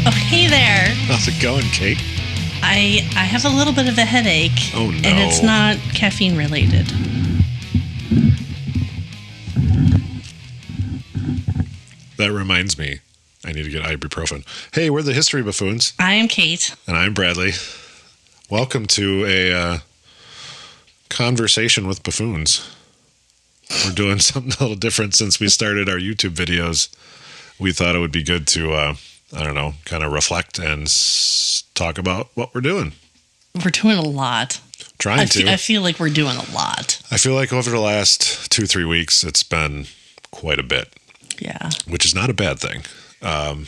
Oh, hey there. How's it going, Kate? I have a little bit of a headache. Oh, no. And it's not caffeine related. That reminds me, I need to get ibuprofen. Hey, we're the History Buffoons. I am Kate. And I'm Bradley. Welcome to a conversation with buffoons. We're doing something a little different since we started our YouTube videos. We thought it would be good to, kind of reflect and talk about what we're doing. We're doing a lot. I feel like we're doing a lot. I feel like over the last 2-3 weeks, it's been quite a bit. Yeah. Which is not a bad thing. I'm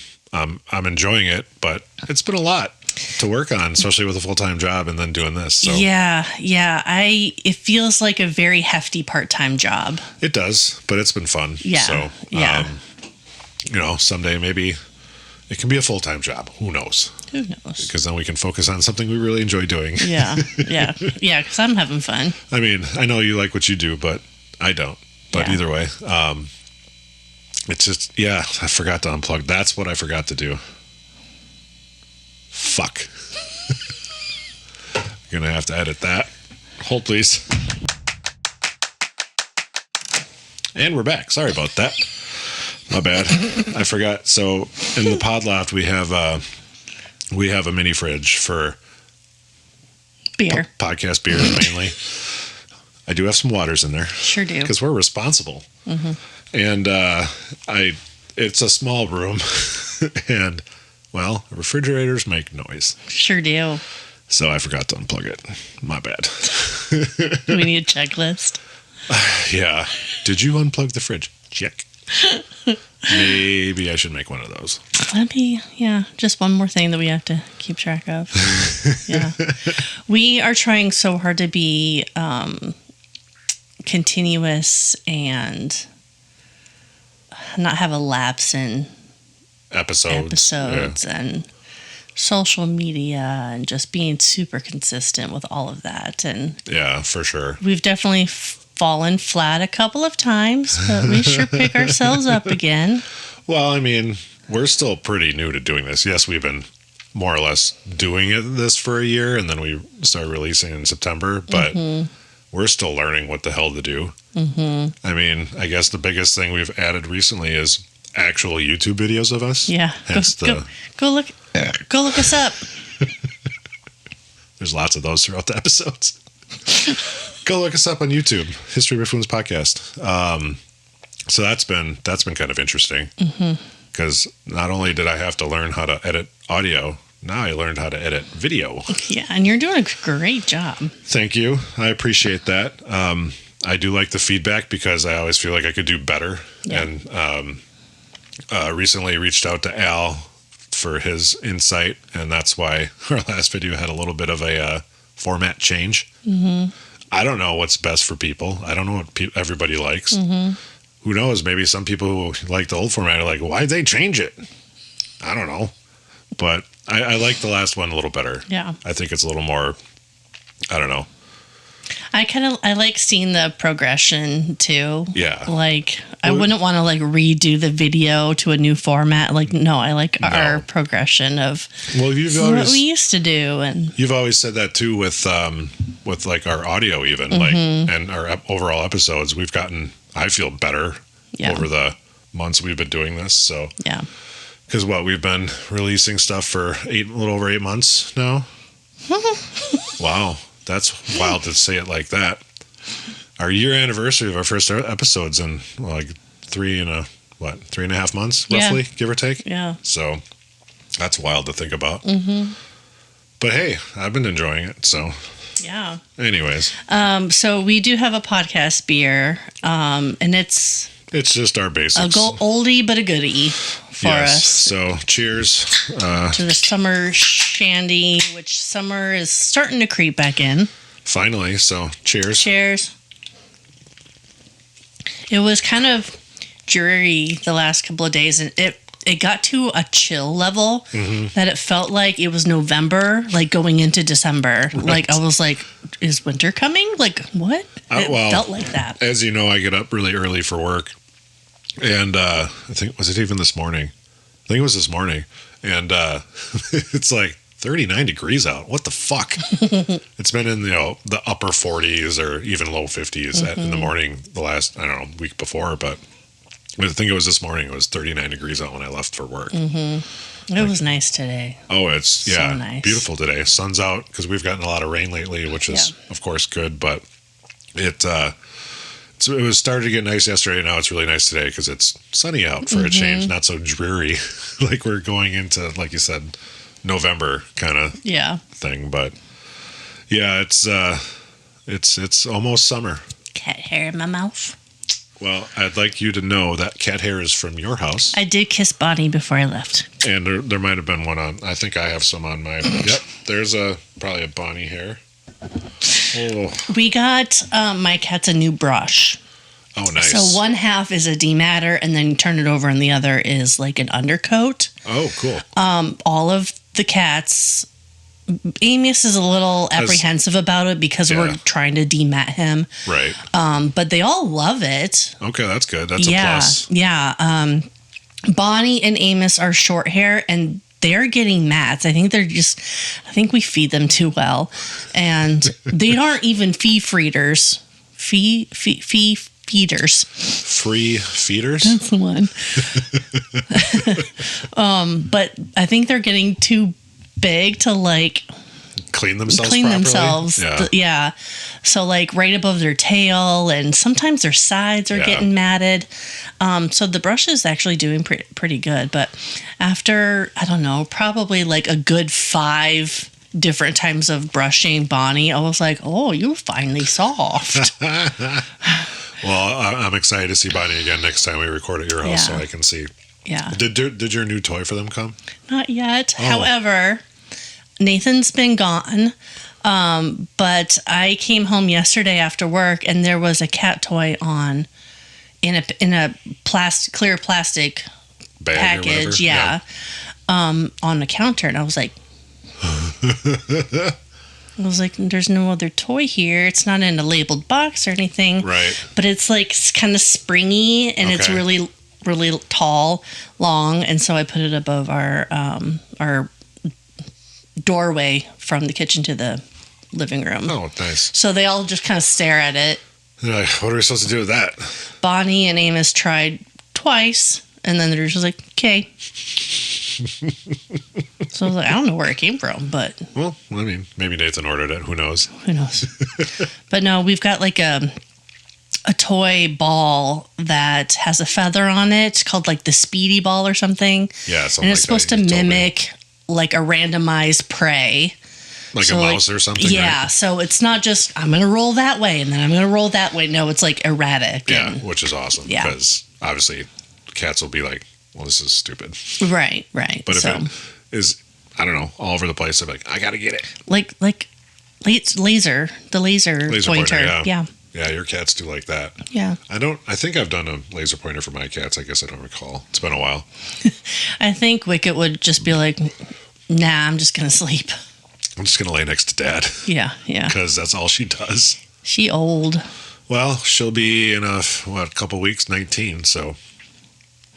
enjoying it, but it's been a lot to work on, especially with a full-time job and then doing this. So. Yeah. It feels like a very hefty part-time job. It does, but it's been fun. Yeah. So, someday maybe it can be a full-time job. Who knows? Because then we can focus on something we really enjoy doing. Yeah, because I'm having fun. I mean, I know you like what you do, but I don't. But either way, it's just, I forgot to unplug. That's what I forgot to do. Fuck. You're going to have to edit that. Hold, please. And we're back. Sorry about that. My bad. I forgot. So in the pod loft, we have a mini fridge for beer. Podcast beer, mainly. I do have some waters in there. Sure do. Because we're responsible. Mm-hmm. And it's a small room, and refrigerators make noise. Sure do. So I forgot to unplug it. My bad. We need a checklist. Yeah. Did you unplug the fridge? Check. Maybe I should make one of those. That'd be, just one more thing that we have to keep track of. Yeah. We are trying so hard to be continuous and not have a lapse in episodes and social media and just being super consistent with all of that. And yeah, for sure. We've definitely fallen flat a couple of times, but we sure pick ourselves up again. Well, I mean, we're still pretty new to doing this. Yes, we've been more or less doing this for a year, and then we started releasing in September, but we're still learning what the hell to do. Mm-hmm. I mean, I guess the biggest thing we've added recently is actual YouTube videos of us. Yeah. Go look us up. There's lots of those throughout the episodes. Go look us up on YouTube, History Buffoons podcast. So that's been kind of interesting because not only did I have to learn how to edit audio, now I learned how to edit video. Yeah, and you're doing a great job. Thank you. I appreciate that. I do like the feedback because I always feel like I could do better. Yeah. And recently reached out to Al for his insight, and that's why our last video had a little bit of a format change. Mm-hmm. I don't know what's best for people. I don't know what everybody likes. Mm-hmm. Who knows? Maybe some people who like the old format are like, why'd they change it? I don't know. But I like the last one a little better. Yeah. I think it's a little more, I don't know. I like seeing the progression too. Yeah. Like I wouldn't want to like redo the video to a new format. Like no, I like our progression of what we used to do. And you've always said that too with like our audio even like and our overall episodes. We've gotten, I feel, better over the months we've been doing this. So yeah. Because we've been releasing stuff for a little over 8 months now. Wow. That's wild to say it like that. Our year anniversary of our first episodes in like 3.5 months, roughly, give or take. Yeah. So that's wild to think about. Mm-hmm. But hey, I've been enjoying it. So yeah. Anyways. So we do have a podcast beer, and it's just our basics. A oldie but a goodie for us. So cheers to the summer shandy, which summer is starting to creep back in. Finally. So cheers. Cheers. It was kind of dreary the last couple of days, and it got to a chill level that it felt like it was November, like going into December. Right. Like I was like, is winter coming? Like what? It felt like that. As you know, I get up really early for work. And I think, was it even this morning? I think it was this morning. and it's like 39 degrees out. What the fuck? It's been in the upper 40s or even low 50s in the morning the last, I don't know, week before, but I think it was this morning. It was 39 degrees out when I left for work. It was nice today. Oh, it's so nice. Beautiful today. Sun's out because we've gotten a lot of rain lately, which is of course good, but it was started to get nice yesterday. Now it's really nice today because it's sunny out for a change, not so dreary like we're going into, like you said, November kind of thing. But yeah, it's almost summer. Cat hair in my mouth. Well, I'd like you to know that cat hair is from your house. I did kiss Bonnie before I left. And there might have been one on, I think I have some on my, yep, there's probably a Bonnie hair. Oh. We got my cat's a new brush. Oh, nice. So one half is a dematter, and then you turn it over, and the other is like an undercoat. Oh, cool. All of the cats, Amos is a little apprehensive about it because we're trying to demat him. Right. But they all love it. Okay, that's good. That's a plus. Yeah. Bonnie and Amos are short hair, and they're getting mats. I think we feed them too well. And they aren't even fee feeders. Fee feeders. Free feeders? That's the one. But I think they're getting too big to like clean themselves. Yeah. So like right above their tail, and sometimes their sides are getting matted. So the brush is actually doing pretty good. But after, I don't know, probably like a good 5 different times of brushing Bonnie, I was like, oh, you're finally soft. Well, I'm excited to see Bonnie again next time we record at your house so I can see. Yeah. Did your new toy for them come? Not yet. Oh. However, Nathan's been gone. But I came home yesterday after work, and there was a cat toy in a clear plastic bag package. On the counter, and I was like, there's no other toy here. It's not in a labeled box or anything. Right. But it's like kind of springy, and it's really, really tall, long. And so I put it above our doorway from the kitchen to the living room. Oh, nice. So they all just kind of stare at it. They're like, what are we supposed to do with that? Bonnie and Amos tried twice, and then they're just like, okay. So I was like, I don't know where it came from, but... Well, I mean, maybe Nathan ordered it. Who knows? But no, we've got like a toy ball that has a feather on it called like the Speedy Ball or something. Yeah, something and it's supposed to mimic like a randomized prey. Like a mouse or something, yeah, right? So it's not just, I'm going to roll that way, and then I'm going to roll that way. No, it's like erratic. Yeah, which is awesome. Yeah. Because obviously cats will be like, well, this is stupid. Right. But if it is, I don't know, all over the place, they're like, I got to get it. Like laser pointer. Yeah. Yeah, your cats do like that. Yeah. I think I've done a laser pointer for my cats. I guess I don't recall. It's been a while. I think Wicket would just be like, nah, I'm just going to sleep. I'm just going to lay next to Dad. Yeah. Because that's all she does. She old. Well, she'll be in a couple weeks, 19, so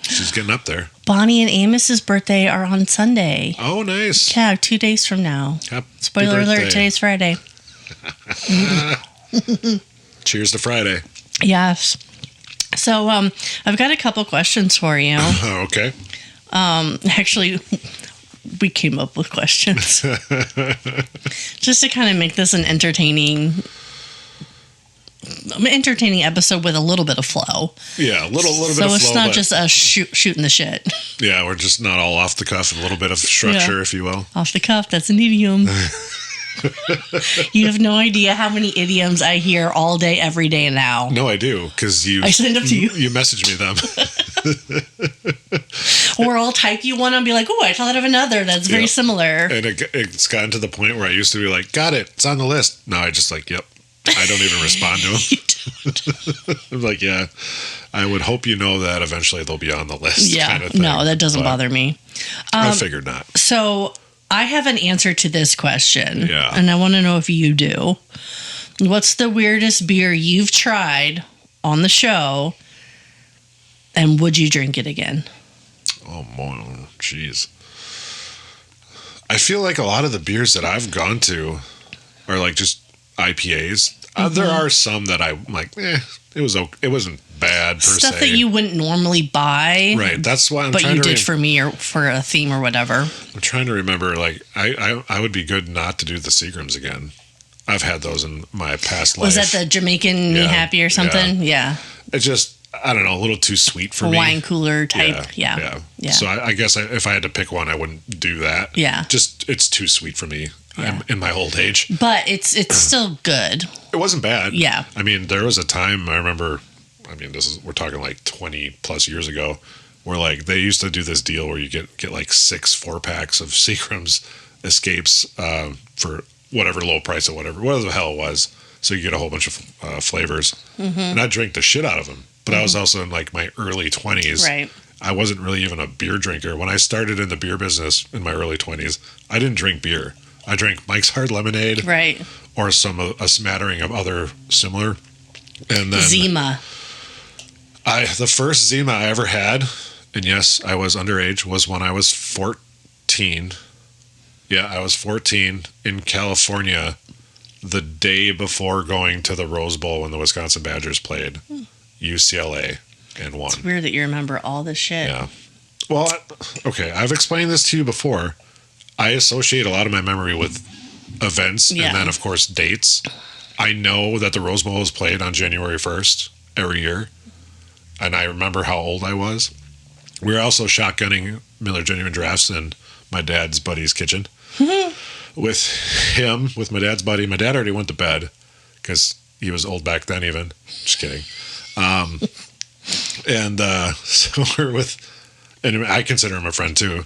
she's getting up there. Bonnie and Amos's birthday are on Sunday. Oh, nice. Yeah, 2 days from now. Happy Spoiler alert, today's Friday. Cheers to Friday. Yes. So, I've got a couple questions for you. Okay. Actually, we came up with questions just to kind of make this an entertaining episode with a little bit of flow. Yeah, a little bit of flow. So it's not just us shooting the shit. Yeah, we're just not all off the cuff, a little bit of structure, if you will. Off the cuff, that's an idiom. You have no idea how many idioms I hear all day, every day now. No, I do, because I send them to you. You message me them. Or I'll type you one and be like, oh, I thought of another that's very similar. And it's gotten to the point where I used to be like, got it, it's on the list. Now I just like, yep. I don't even respond to them. I'm like, yeah, I would hope you know that eventually they'll be on the list. Yeah, kind of thing. No, that doesn't bother me. I figured not. So I have an answer to this question. Yeah. And I want to know if you do. What's the weirdest beer you've tried on the show, and would you drink it again? Oh, jeez. I feel like a lot of the beers that I've gone to are like just IPAs. There are some that I'm like, it wasn't bad per se. Stuff that you wouldn't normally buy. Right. That's why I'm but trying you to did for me or for a theme or whatever. I'm trying to remember, like, I would be good not to do the Seagrams again. I've had those in my past life. Was that the Jamaican Me Happy or something? Yeah. It's just, I don't know, a little too sweet for me. Wine cooler type. Yeah. So I guess if I had to pick one, I wouldn't do that. Yeah. Just, it's too sweet for me in my old age. But it's still good. It wasn't bad. Yeah. I mean, there was a time I remember, we're talking like 20 plus years ago, where like they used to do this deal where you get like 6 4-packs of Seagram's Escapes for whatever low price or whatever the hell it was. So you get a whole bunch of flavors. And I drank the shit out of them. But I was also in like my early 20s. Right. I wasn't really even a beer drinker. When I started in the beer business in my early 20s, I didn't drink beer. I drank Mike's Hard Lemonade. Right. Or a smattering of other similar. And then Zima. The first Zima I ever had, and yes, I was underage, was when I was 14. Yeah, I was 14 in California the day before going to the Rose Bowl when the Wisconsin Badgers played UCLA and won. It's weird that you remember all this shit. Yeah. Well, okay, I've explained this to you before. I associate a lot of my memory with events and then, of course, dates. I know that the Rose Bowl is played on January 1st every year, and I remember how old I was. We were also shotgunning Miller Genuine Drafts in my dad's buddy's kitchen. With my dad's buddy. My dad already went to bed because he was old back then even. Just kidding. So we're with, and I consider him a friend too.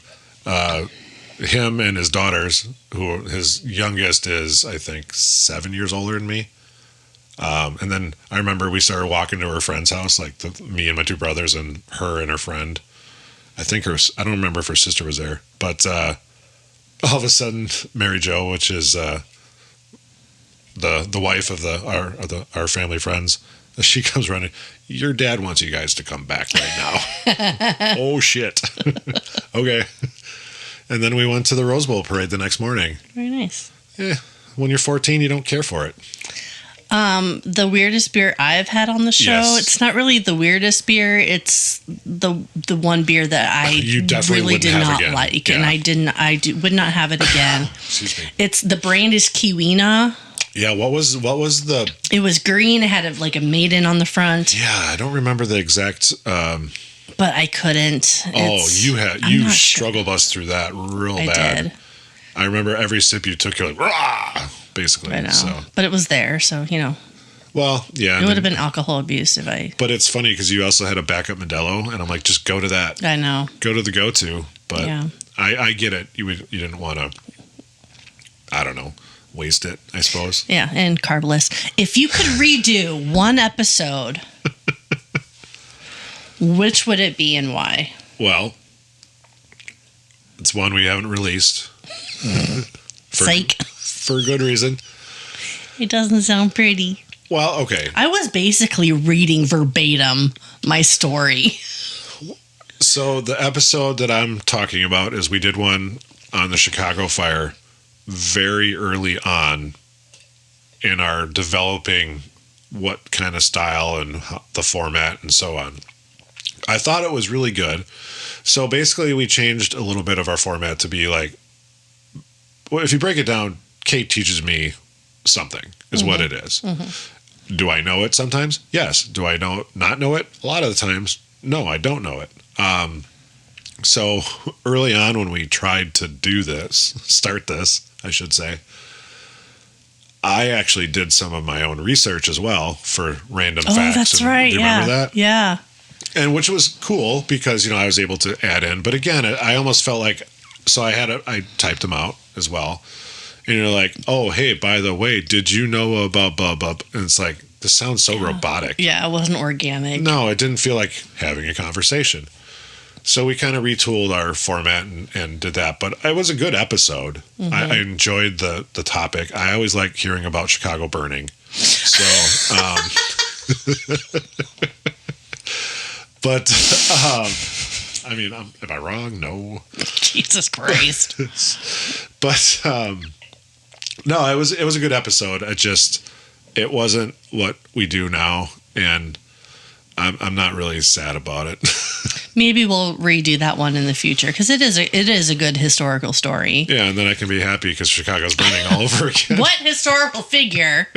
Him and his daughters, who his youngest is, I think, 7 years older than me. And then I remember we started walking to her friend's house, like me and my 2 brothers and her and her friend. I don't remember if her sister was there, but all of a sudden, Mary Jo, which is the wife of our family friends, she comes running. Your dad wants you guys to come back right now. Oh shit. Okay. And then we went to the Rose Bowl parade the next morning. Very nice. Yeah. When you're 14, you don't care for it. The weirdest beer I've had on the show, it's not really the weirdest beer. It's the one beer that I really did not like. Yeah. And I would not have it again. Excuse me. The brand is Kiwina. Yeah. What was the? It was green. It had a maiden on the front. Yeah. I don't remember the exact, but I couldn't. You struggle bus through that real bad. I did. I remember every sip you took, you're like, rah! Basically. I know. So. But it was there, so, Well, yeah. It would have been alcohol abuse if I... But it's funny because you also had a backup Modelo, and I'm like, just go to that. I know. Go to the go-to. But I get it. You didn't want to, I don't know, waste it, I suppose. Yeah, and carbless. If you could redo one episode, which would it be and why? Well, it's one we haven't released. Psych. For good reason. It doesn't sound pretty. Well, okay. I was basically reading verbatim my story. So the episode that I'm talking about is we did one on the Chicago fire very early on in our developing what kind of style and the format and so on. I thought it was really good. So basically we changed a little bit of our format to be like, well, if you break it down, Kate teaches me something is what it is. Mm-hmm. Do I know it sometimes? Yes. Do I not know it? A lot of the times, no, I don't know it. So early on when we tried to start this, I should say, I actually did some of my own research as well for random facts. Oh, that's right. Do you remember that? Yeah. And which was cool because, I was able to add in. But again, I almost felt like, so I typed them out as well. And you're like, oh, hey, by the way, did you know about blah, blah? And it's like, this sounds so robotic. Yeah, it wasn't organic. No, it didn't feel like having a conversation. So we kind of retooled our format and did that. But it was a good episode. Mm-hmm. I enjoyed the topic. I always like hearing about Chicago burning. So, I mean, am I wrong? No. Jesus Christ. But no, it was a good episode. It wasn't what we do now, and I'm not really sad about it. Maybe we'll redo that one in the future because it is a good historical story. Yeah, and then I can be happy because Chicago's burning all over again. What historical figure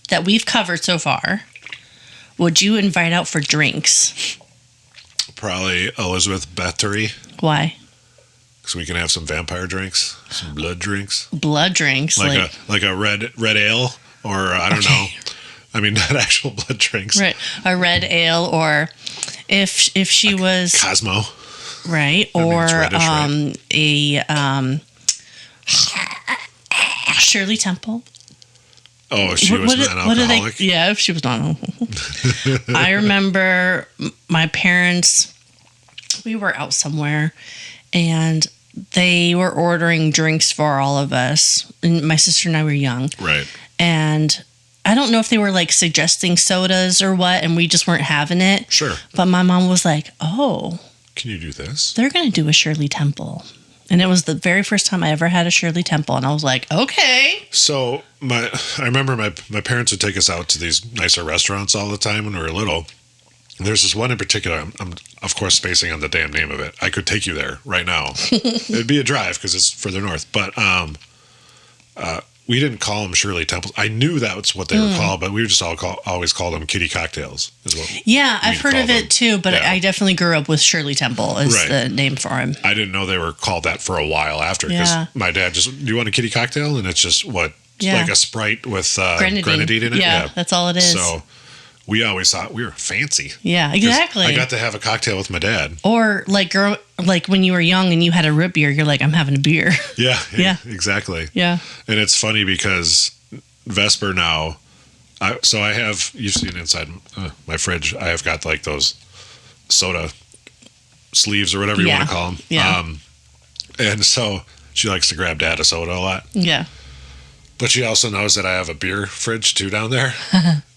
that we've covered so far would you invite out for drinks? Probably Elizabeth Bathory. Why? Because we can have some vampire drinks, some blood drinks. Blood drinks, like a red ale, or I don't know. I mean, not actual blood drinks. Right, a red ale, or if she was Cosmo, right, or a Shirley Temple. Oh, if she was an alcoholic. Yeah, if she was not. I remember my parents. We were out somewhere, and they were ordering drinks for all of us. And my sister and I were young, right? And I don't know if they were like suggesting sodas or what, and we just weren't having it. Sure. But my mom was like, "Oh, can you do this? They're going to do a Shirley Temple." And it was the very first time I ever had a Shirley Temple, and I was like, "Okay." So I remember my parents would take us out to these nicer restaurants all the time when we were little. There's this one in particular. I'm of course spacing on the damn name of it. I could take you there right now. It'd be a drive because it's further north, but we didn't call them Shirley Temples. I knew that's what they were called, but we would just always called them kitty cocktails. Yeah, I've heard of it too, but yeah. I definitely grew up with Shirley Temple as the name for him. I didn't know they were called that for a while after, because my dad do you want a kitty cocktail? And it's just like a Sprite with grenadine in it. Yeah, that's all it is. So we always thought we were fancy. Yeah, exactly. I got to have a cocktail with my dad. Or like when you were young and you had a root beer, you're like, I'm having a beer. Yeah, yeah, exactly. Yeah. And it's funny because Vesper now, I have, you've seen inside my fridge, I have got like those soda sleeves or whatever you want to call them. Yeah. And so she likes to grab Dad a soda a lot. Yeah. But she also knows that I have a beer fridge too down there.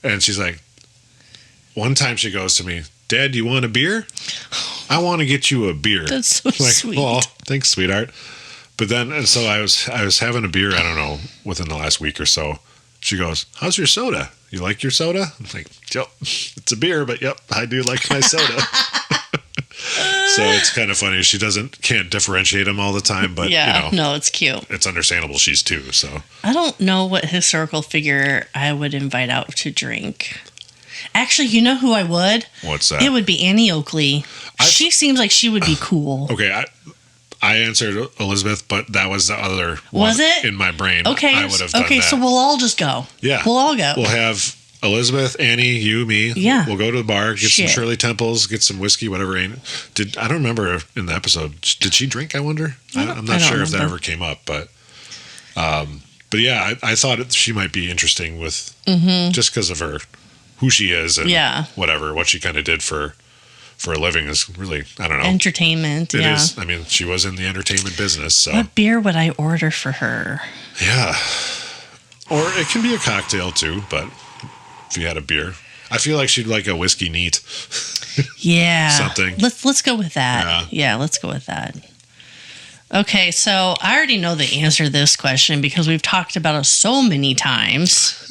And she's like, one time she goes to me, Dad, do you want a beer? I want to get you a beer. That's so sweet. Well, thanks, sweetheart. But then, and so I was having a beer, I don't know, within the last week or so. She goes, how's your soda? You like your soda? I'm like, yep, it's a beer, but yep, I do like my soda. So it's kind of funny. She can't differentiate them all the time, but no, it's cute. It's understandable. She's two, so. I don't know what historical figure I would invite out to drink. Actually, you know who I would? What's that? It would be Annie Oakley. She seems like she would be cool. Okay, I answered Elizabeth, but that was the other one was it? In my brain. Okay, I would have done that. So we'll all just go. Yeah. We'll all go. We'll have Elizabeth, Annie, you, me. Yeah. We'll go to the bar, get some Shirley Temples, get some whiskey, whatever. I don't remember in the episode. Did she drink, I wonder? I'm not sure if that ever came up, but yeah, I thought she might be interesting with just because of who she is and whatever, what she kind of did for a living is really, I don't know. Entertainment, It is. I mean, she was in the entertainment business, so. What beer would I order for her? Yeah. Or it can be a cocktail too, but if you had a beer. I feel like she'd like a whiskey neat. Yeah. Something. Let's go with that. Yeah, let's go with that. Okay, so I already know the answer to this question because we've talked about it so many times.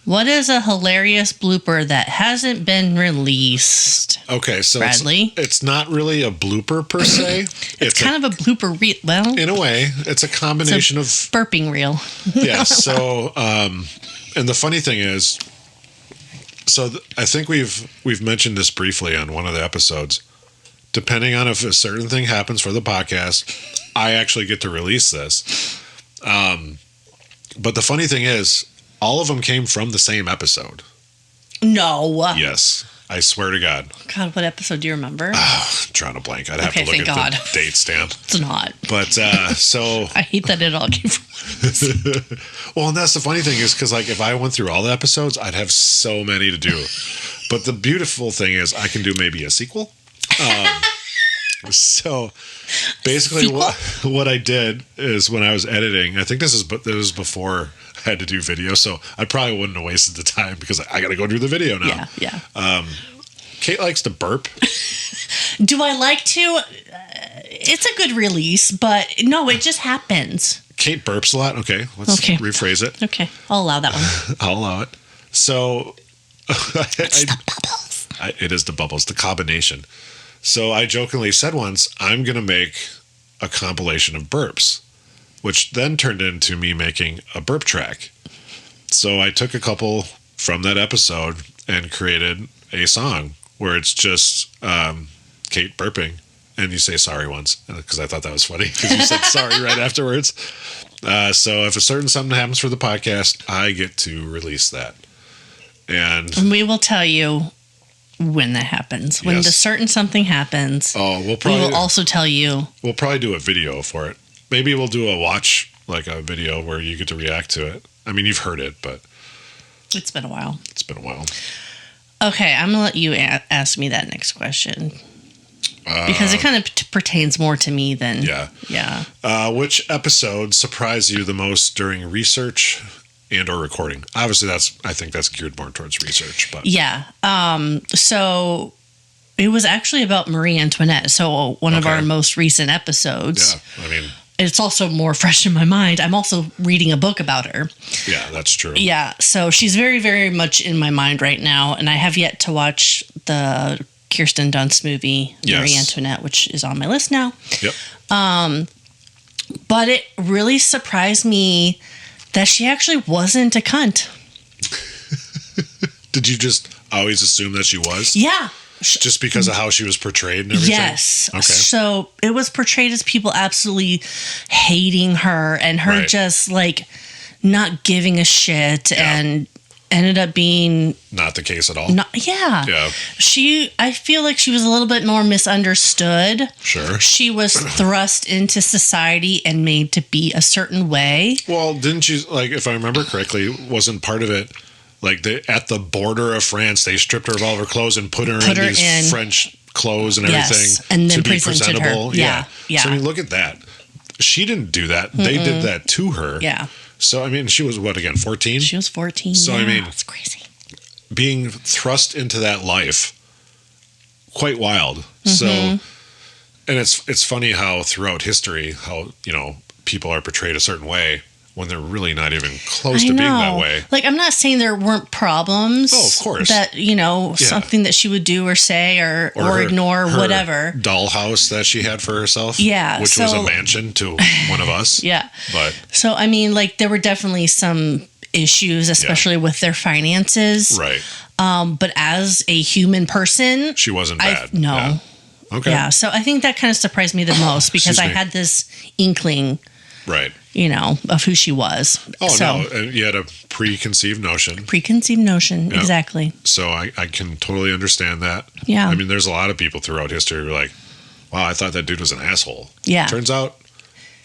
What is a hilarious blooper that hasn't been released? Okay, so Bradley? It's not really a blooper per se. It's kind of a blooper reel. Well, in a way, it's a combination of burping reel. Yeah. So, and the funny thing is, I think we've mentioned this briefly on one of the episodes. Depending on if a certain thing happens for the podcast, I actually get to release this. But the funny thing is, all of them came from the same episode. No. Yes. I swear to God. God, what episode do you remember? I'm drawing a blank. I'd have to look at the date stamp. It's not. But so. I hate that it all came from. Well, and that's the funny thing is because like if I went through all the episodes, I'd have so many to do. But the beautiful thing is I can do maybe a sequel. So basically what I did is when I was editing, I think this was before I had to do video, so I probably wouldn't have wasted the time because I got to go do the video now. Yeah. Kate likes to burp. Do I like to? It's a good release, but no, it just happens. Kate burps a lot. Okay, let's rephrase it. Okay, I'll allow that one. I'll allow it. So, It's the bubbles. It is the bubbles, the combination. So I jokingly said once, I'm going to make a compilation of burps, which then turned into me making a burp track. So I took a couple from that episode and created a song where it's just Kate burping, and you say sorry once, because I thought that was funny, because you said sorry right afterwards. So if a certain something happens for the podcast, I get to release that. And we will tell you when that happens. When the certain something happens, we will also tell you. We'll probably do a video for it. Maybe we'll do a watch, like a video where you get to react to it. I mean, you've heard it, but it's been a while. It's been a while. Okay, I'm going to let you ask me that next question. Because it kind of pertains more to me than... Yeah. Which episode surprised you the most during research and or recording? Obviously, I think that's geared more towards research. But yeah. So it was actually about Marie Antoinette. So one of our most recent episodes. Yeah, I mean... It's also more fresh in my mind. I'm also reading a book about her. Yeah, that's true. Yeah, so she's very, very much in my mind right now. And I have yet to watch the Kirsten Dunst movie, Marie Antoinette, which is on my list now. Yep. But it really surprised me that she actually wasn't a cunt. Did you just always assume that she was? Yeah. Just because of how she was portrayed and everything? Yes. Okay. So it was portrayed as people absolutely hating her and her just like not giving a shit and ended up being not the case at all. Yeah. I feel like she was a little bit more misunderstood. Sure. She was thrust into society and made to be a certain way. Well, didn't you, like, if I remember correctly, wasn't part of it like at the border of France, they stripped her of all of her clothes and put her in these French clothes and everything and then to be presentable. Her. Yeah. So I mean, look at that. She didn't do that. Mm-mm. They did that to her. Yeah. So I mean, she was what again? 14. She was 14. So I mean, it's crazy. Being thrust into that life, quite wild. Mm-hmm. So, and it's funny how throughout history, how people are portrayed a certain way when they're really not even close to being that way. Like, I'm not saying there weren't problems. Oh, of course. That, something that she would do or say or ignore, her whatever. Dollhouse that she had for herself. Yeah. Which was a mansion to one of us. Yeah. But so, I mean, like, there were definitely some issues, especially with their finances. Right. But as a human person. She wasn't bad. No. Yeah. Okay. Yeah. So I think that kind of surprised me the most because I had this inkling. Right. Of who she was. Oh, no. You had a preconceived notion. Yep. Exactly. So I can totally understand that. Yeah. I mean, there's a lot of people throughout history who are like, wow, I thought that dude was an asshole. Yeah. Turns out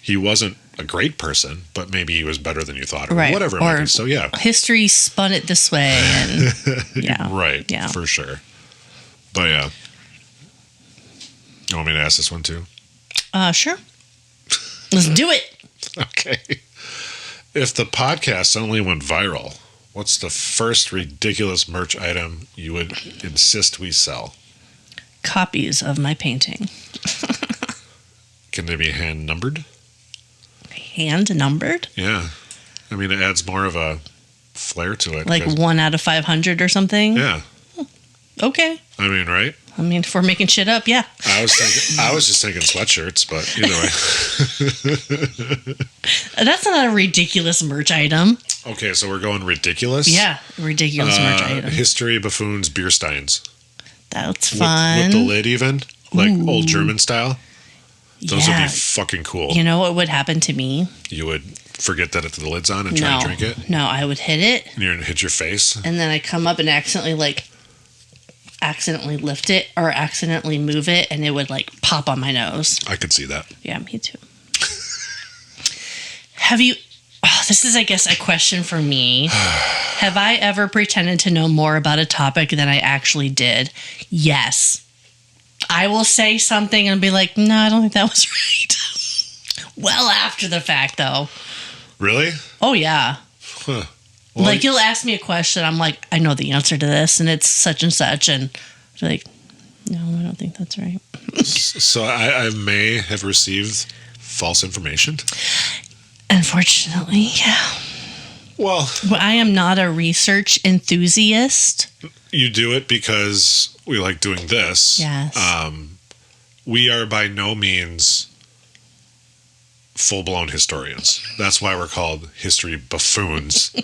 he wasn't a great person, but maybe he was better than you thought. Or whatever it might be. So, yeah. History spun it this way. And yeah. Right. Yeah. For sure. But, yeah. You want me to ask this one, too? Sure. Let's do it. Okay. If the podcast suddenly went viral, what's the first ridiculous merch item you would insist we sell? Copies of my painting. Can they be hand numbered? Hand numbered? Yeah. I mean, it adds more of a flair to it. Like 1 out of 500 or something? Yeah. Okay. I mean, right? I mean, if we're making shit up, yeah. I was just thinking sweatshirts, but either way. That's not a ridiculous merch item. Okay, so we're going ridiculous? Yeah, ridiculous merch item. History Buffoons beer steins. That's fun. With the lid even? Like old German style? Those would be fucking cool. You know what would happen to me? You would forget that the lid's on and try to drink it? No, I would hit it. And you're going to hit your face? And then I come up and accidentally lift it or accidentally move it, and it would pop on my nose. I could see that. Yeah, me too. Have you... Oh, this is, I guess, a question for me. Have I ever pretended to know more about a topic than I actually did? Yes. I will say something and be like, no, I don't think that was right. Well after the fact, though. Really? Oh, yeah. Huh. Well, you'll ask me a question. I'm like, I know the answer to this, and it's such and such. And Like, no, I don't think that's right. So I may have received false information. Unfortunately, yeah. Well, I am not a research enthusiast. You do it because we like doing this. Yes. We are by no means full-blown historians. That's why we're called History Buffoons.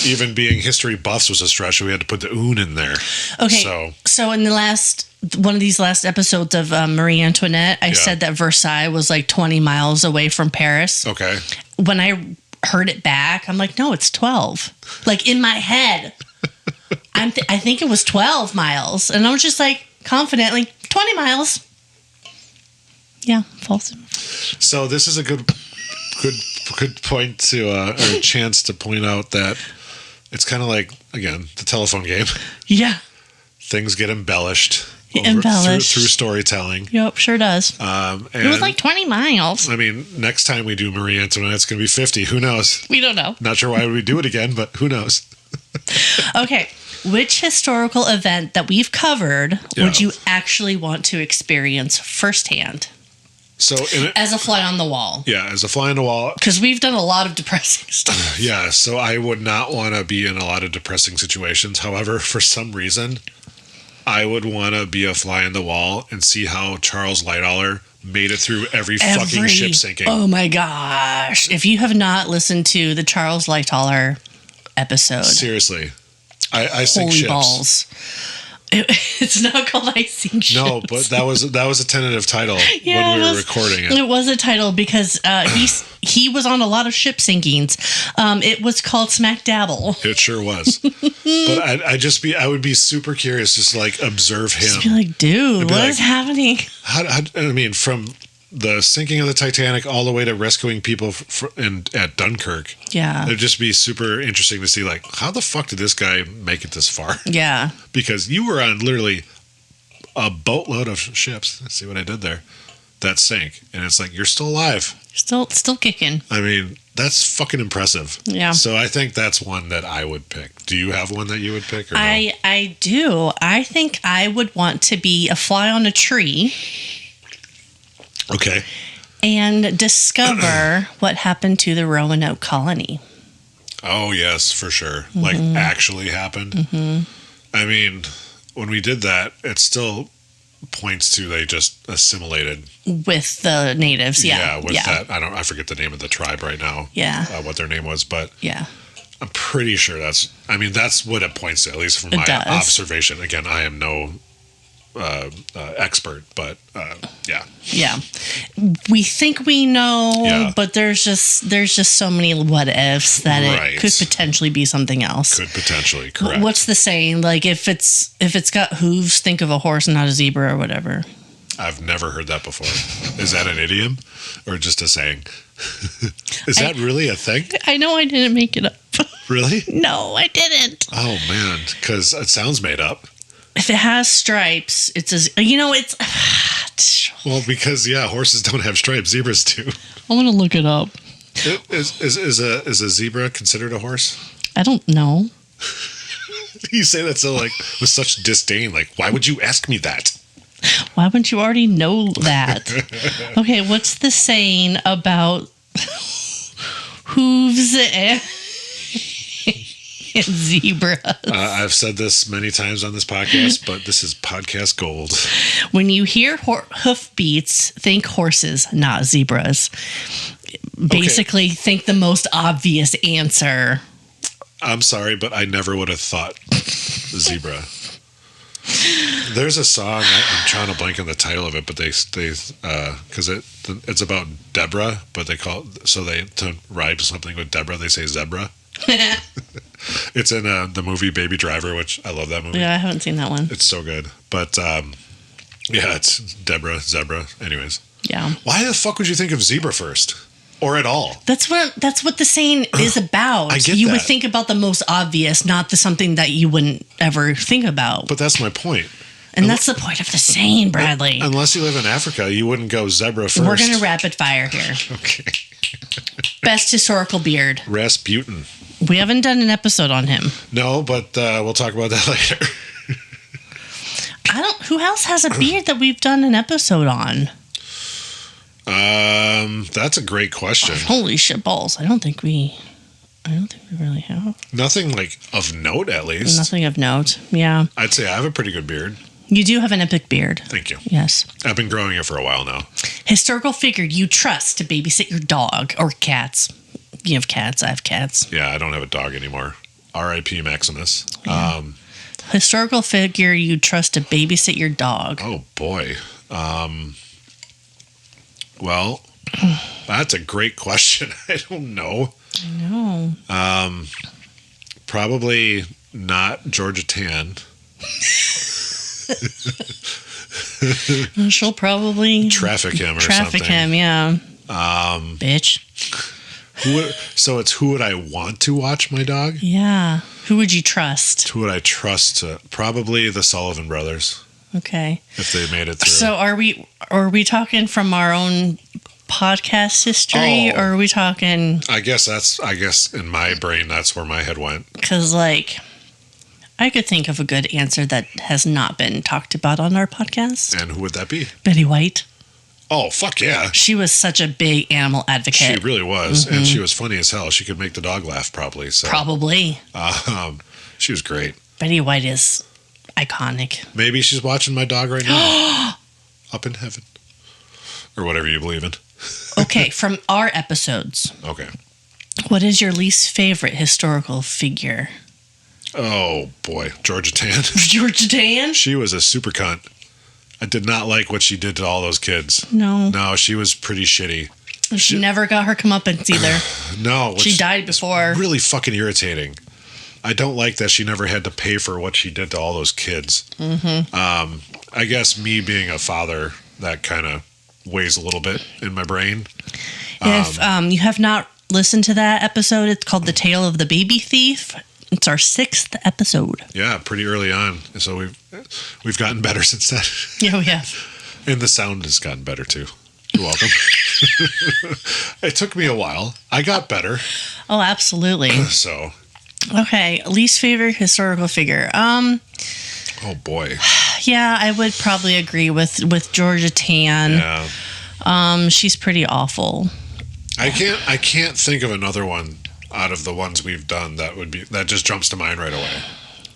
Even being history buffs was a stretch. We had to put the "oon" in there. Okay. So in one of these last episodes of Marie Antoinette, I said that Versailles was like 20 miles away from Paris. Okay. When I heard it back, I'm like, no, it's 12. Like in my head, I think it was 12 miles. And I was just like, confidently, 20 miles. Yeah, false. So this is a good point to or chance to point out that it's kind of like, again, the telephone game. Yeah. Things get embellished. Through storytelling. Yep, sure does. And it was like 20 miles. I mean, next time we do Marie Antoinette, it's going to be 50. Who knows? We don't know. Not sure why we do it again, but who knows? Okay. Which historical event that we've covered would you actually want to experience firsthand? So, as a fly on the wall. Yeah, as a fly on the wall. Because we've done a lot of depressing stuff. Yeah, so I would not want to be in a lot of depressing situations. However, for some reason, I would want to be a fly on the wall and see how Charles Lightoller made it through every fucking ship sinking. Oh my gosh. If you have not listened to the Charles Lightoller episode. Seriously. I sink holy ships. Balls. It's not called I Sink Ships. No, but that was a tentative title when we were recording it. It was a title because he was on a lot of ship sinkings. It was called Smack Dabble. It sure was. But I would be super curious, just like observe him. Just be like, dude, what is happening? I mean, from the sinking of the Titanic all the way to rescuing people at Dunkirk. Yeah. It'd just be super interesting to see, like, how the fuck did this guy make it this far? Yeah. Because you were on literally a boatload of ships. Let's see what I did there. That sank. And it's like, you're still alive. Still kicking. I mean, that's fucking impressive. Yeah. So I think that's one that I would pick. Do you have one that you would pick? Or no? I do. I think I would want to be a fly on a tree. Okay. And discover what happened to the Roanoke colony. Oh, yes, for sure. Mm-hmm. Like, actually happened. Mm-hmm. I mean, when we did that, it still points to they just assimilated. With the natives, yeah. That. I forget the name of the tribe right now. Yeah. What their name was, but. Yeah. I'm pretty sure that's what it points to, at least from my observation. Again, I am no expert, but yeah. We think we know, but there's just so many what ifs that it could potentially be something else. Could potentially, correct. What's the saying? Like if it's got hooves, think of a horse, not a zebra, or whatever. I've never heard that before. Is that an idiom or just a saying? Is that really a thing? I know I didn't make it up. Really? No, I didn't. Oh man, because it sounds made up. If it has stripes, it's well, because horses don't have stripes, zebras do. I want to look it up. Is a zebra considered a horse? I don't know. You say that so like with such disdain. Like, why would you ask me that? Why wouldn't you already know that? Okay, what's the saying about hooves and zebras? I've said this many times on this podcast, but this is podcast gold. When you hear hoof beats, think horses, not zebras. Basically, think the most obvious answer. I'm sorry, but I never would have thought zebra. There's a song, I'm trying to blank on the title of it, but they because it's about Deborah, but they call it, so they, to rhyme something with Deborah, they say zebra. It's in the movie Baby Driver, which I love that movie. Yeah, I haven't seen that one. It's so good. But it's Deborah, zebra. Anyways. Yeah. Why the fuck would you think of zebra first? Or at all? That's what the saying is about. I get you that. would think about the most obvious, not something that you wouldn't ever think about. But that's my point. And that's the point of the saying, Bradley. Unless you live in Africa, you wouldn't go zebra first. We're going to rapid fire here. Okay. Best historical beard. Rasputin. We haven't done an episode on him. No, but we'll talk about that later. Who else has a beard that we've done an episode on? That's a great question. Holy shit balls. I don't think we really have. Nothing like of note, at least. Nothing of note. Yeah. I'd say I have a pretty good beard. You do have an epic beard. Thank you. Yes. I've been growing it for a while now. Historical figure you trust to babysit your dog or cats. You have cats. I have cats. Yeah, I don't have a dog anymore. R.I.P. Maximus. Yeah. Historical figure you trust to babysit your dog. Oh, boy. Well, that's a great question. I don't know. I know. Probably not Georgia Tann. She'll probably traffic him or traffic something. him, yeah. Bitch. So it's who would I want to watch my dog? Yeah. Who would you trust? Who would I trust to? Probably the Sullivan brothers. Okay. If they made it through. So are we talking from our own podcast history, or are we talking? I guess in my brain that's where my head went. Because like, I could think of a good answer that has not been talked about on our podcast. And who would that be? Betty White. Oh, fuck yeah. She was such a big animal advocate. She really was. Mm-hmm. And she was funny as hell. She could make the dog laugh, probably. So. Probably. She was great. Betty White is iconic. Maybe she's watching my dog right now. Up in heaven. Or whatever you believe in. Okay, from our episodes. Okay. What is your least favorite historical figure? Oh, boy. Georgia Tann. Georgia Tann? She was a super cunt. I did not like what she did to all those kids. No. No, she was pretty shitty. She never got her comeuppance either. No. She died before. Really fucking irritating. I don't like that she never had to pay for what she did to all those kids. Mm-hmm. I guess me being a father, that kind of weighs a little bit in my brain. If you have not listened to that episode, it's called The Tale of the Baby Thief. It's our 6th episode. Yeah, pretty early on. So we've gotten better since then. Yeah, we have. And the sound has gotten better too. You're welcome. It took me a while. I got better. Oh, absolutely. So. Okay, least favorite historical figure. Oh boy. Yeah, I would probably agree with Georgia Tann. Yeah. She's pretty awful. I can't think of another one out of the ones we've done that just jumps to mind right away.